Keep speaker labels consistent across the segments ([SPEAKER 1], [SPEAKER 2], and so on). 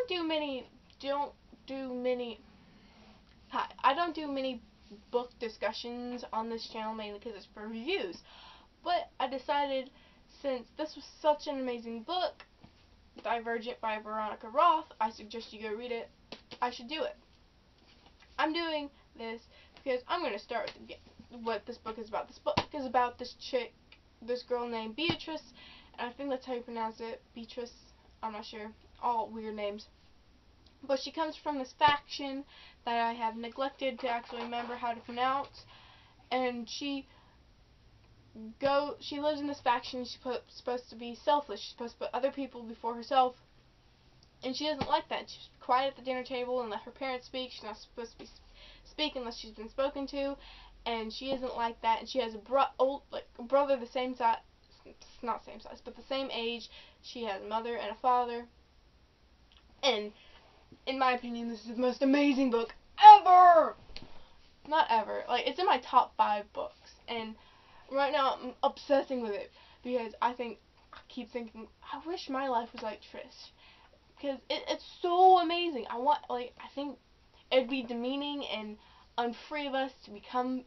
[SPEAKER 1] don't do many hi, I don't do many book discussions on this channel mainly because it's for reviews. But I decided, since this was such an amazing book, Divergent by Veronica Roth, I suggest you go read it. I should do it. I'm doing this because I'm going to start with what this book is about. This book is about this girl named Beatrice, and I think that's how you pronounce it, Beatrice, I'm not sure, all weird names. But she comes from this faction that I have neglected to actually remember how to pronounce, and she lives in this faction. She's supposed to be selfless. She's supposed to put other people before herself, and she doesn't like that. She's quiet at the dinner table and let her parents speak. She's not supposed to speak unless she's been spoken to, and she isn't like that. And she has a brother the same size, not same size, but the same age. She has a mother and a father, and in my opinion, this is the most amazing book ever. Not ever. Like, it's in my top 5 books, and right now I'm obsessing with it because I keep thinking, I wish my life was like Trish, because it's so amazing. I think it'd be demeaning and unfree of us to become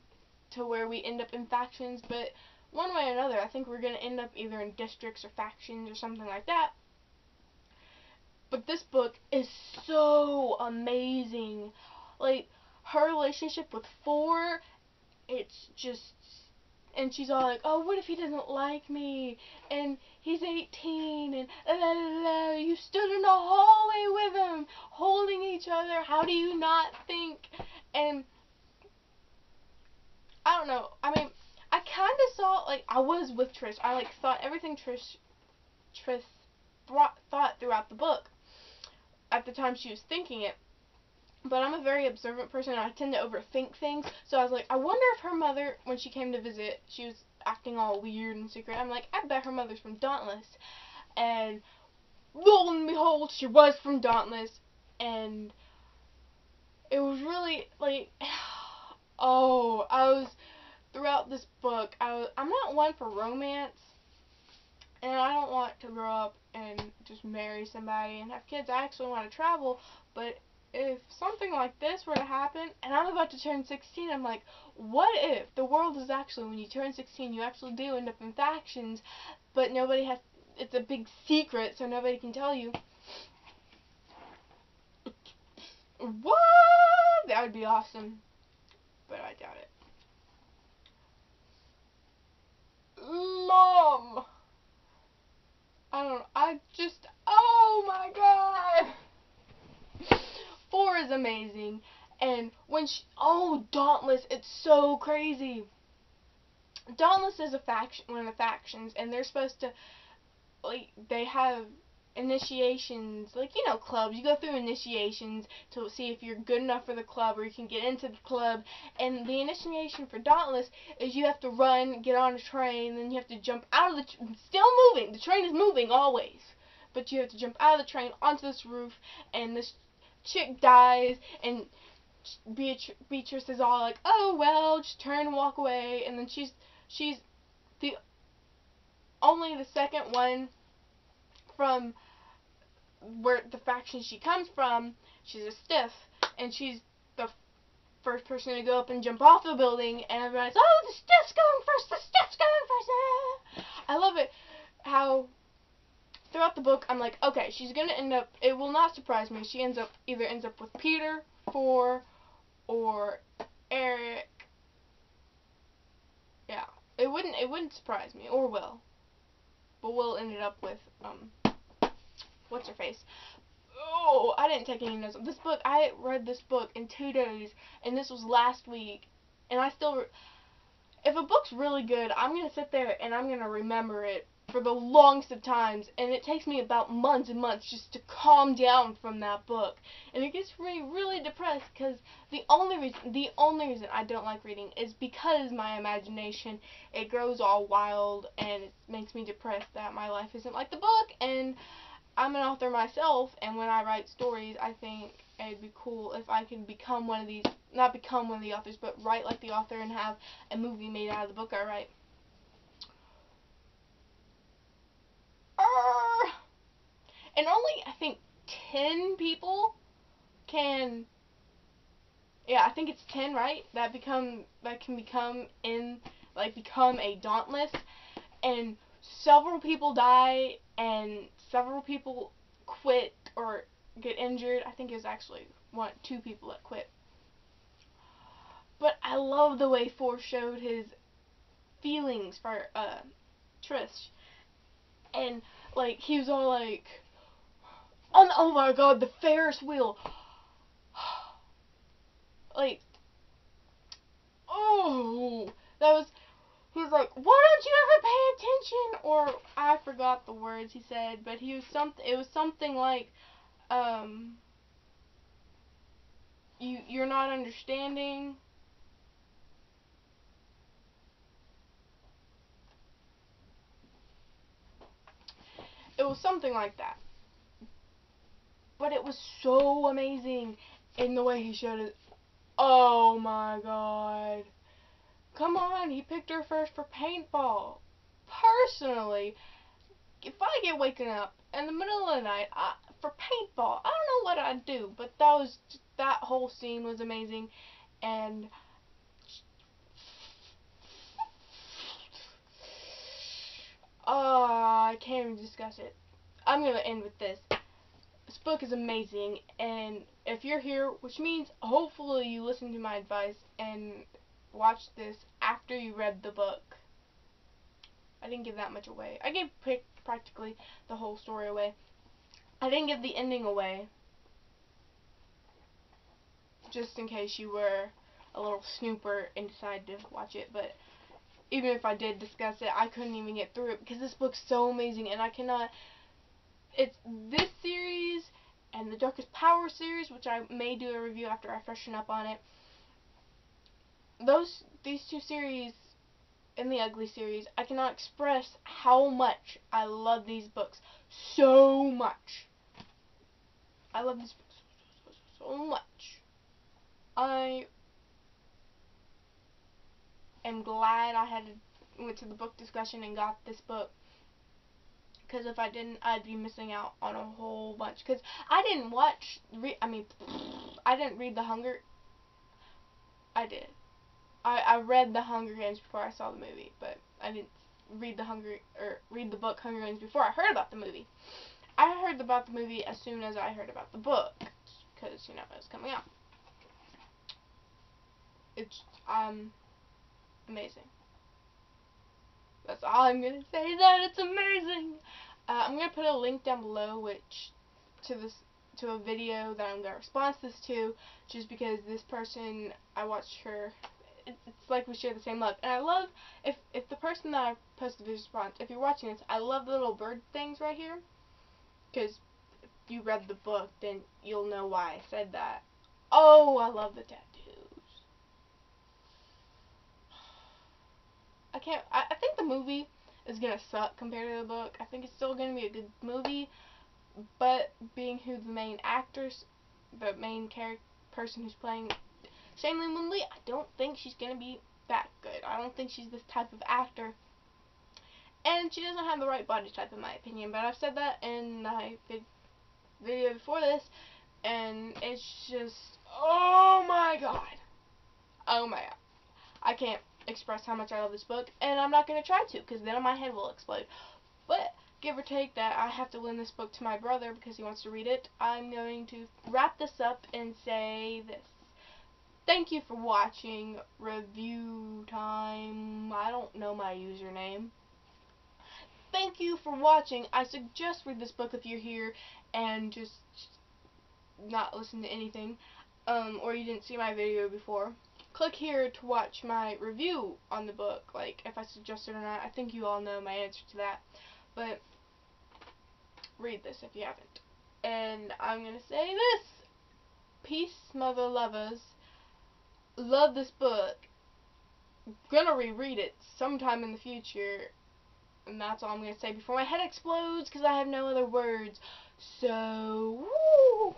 [SPEAKER 1] to where we end up in factions, but one way or another, I think we're going to end up either in districts or factions or something like that. But this book is so amazing. Like, her relationship with Four, it's just, and she's all like, oh, what if he doesn't like me? And he's 18, and la la la la, you stood in the hallway with him, holding each other. How do you not think? And I don't know. I mean, I kind of saw, like, I was with Trish. I, like, thought everything Trish thought throughout the book at the time she was thinking it. But I'm a very observant person, and I tend to overthink things. So I was like, I wonder if her mother, when she came to visit, she was acting all weird and secret. I'm like, I bet her mother's from Dauntless. And lo and behold, she was from Dauntless. And it was really, like, throughout this book, I'm not one for romance. And I don't want to grow up and just marry somebody and have kids. I actually want to travel, but if something like this were to happen, and I'm about to turn 16, I'm like, what if the world is actually, when you turn 16, you actually do end up in factions, but nobody has, it's a big secret, so nobody can tell you. What? That would be awesome, but I doubt it. Mom! Oh my god! 4 is amazing, and Dauntless, it's so crazy. Dauntless is one of the factions, and they're supposed to, like, they have initiations, like, you know, clubs. You go through initiations to see if you're good enough for the club or you can get into the club, and the initiation for Dauntless is you have to run, get on a train, then you have to jump out of still moving, the train is moving always, but you have to jump out of the train onto this roof, and this chick dies, and Beatrice is all like, oh well, just turn and walk away, and then she's only the second one from where the faction she comes from. She's a stiff, and she's the first person to go up and jump off the building, and everybody's, oh, the stiff's going first, the stiff's going first. I love it how throughout the book I'm like, okay, she's gonna end up, it will not surprise me, she either ends up with Peter, Four, or Eric. Yeah, it wouldn't surprise me, or Will. But Will ended up with what's her face? Oh, I didn't take any notes. This book, I read this book in 2 days, and this was last week, and I still, if a book's really good, I'm going to sit there and I'm going to remember it for the longest of times, and it takes me about months and months just to calm down from that book, and it gets me really depressed, because the only reason I don't like reading is because my imagination, it grows all wild, and it makes me depressed that my life isn't like the book, and I'm an author myself, and when I write stories, I think it'd be cool if I could become one of these, not become one of the authors, but write like the author and have a movie made out of the book I write. And only, I think, 10 people can, yeah, I think it's 10, right? That can become a dauntless, and several people die and several people quit or get injured. I think it was actually 2 people that quit. But I love the way Forrest showed his feelings for Trish, and like he was all like, oh my god, the Ferris wheel. Like, oh, that was, he was like, why don't you ever pay attention? Or, I forgot the words he said, but it was something like, you're not understanding. It was something like that. But it was so amazing in the way he showed it. Oh my god. Come on, he picked her first for paintball. Personally, if I get waken up in the middle of the night for paintball, I don't know what I'd do, but that whole scene was amazing, and I can't even discuss it. I'm gonna end with this. This book is amazing, and if you're here, which means hopefully you listen to my advice and watch this after you read the book. I didn't give that much away. I gave practically the whole story away. I didn't give the ending away, just in case you were a little snooper and decided to watch it, but even if I did discuss it, I couldn't even get through it because this book's so amazing, and I cannot. It's this series and the Darkest Power series, which I may do a review after I freshen up on it. These 2 series and the Ugly series, I cannot express how much I love these books so much. I love these books so much. I am glad I went to the book discussion and got this book, because if I didn't, I'd be missing out on a whole bunch. Because I didn't I didn't read the Hunger. I did. I read the Hunger Games before I saw the movie, but I didn't read the book Hunger Games before I heard about the movie. I heard about the movie as soon as I heard about the book, because it was coming out. It's amazing. That's all I'm gonna say. That it's amazing. I'm gonna put a link down below, to a video that I'm gonna respond this to, just because this person, I watched her. It's like we share the same love, and I love if the person that I posted this response, if you're watching this, I love the little bird things right here, because if you read the book, then you'll know why I said that. Oh, I love the tattoos. I think the movie is gonna suck compared to the book. I think it's still gonna be a good movie, but being who the main person who's playing Shailene Woodley, I don't think she's gonna be that good. I don't think she's this type of actor, and she doesn't have the right body type in my opinion. But I've said that in my video before this, and it's just, oh my god, I can't express how much I love this book, and I'm not going to try to, because then my head will explode. But give or take that I have to lend this book to my brother because he wants to read it, I'm going to wrap this up and say this. Thank you for watching Review Time. I don't know my username. Thank you for watching. I suggest read this book if you're here and just not listen to anything, or you didn't see my video before. Click here to watch my review on the book, like if I suggest it or not. I think you all know my answer to that, but read this if you haven't. And I'm gonna say this: peace, mother lovers. Love this book. Gonna reread it sometime in the future, and that's all I'm gonna say before my head explodes, because I have no other words. So, woo!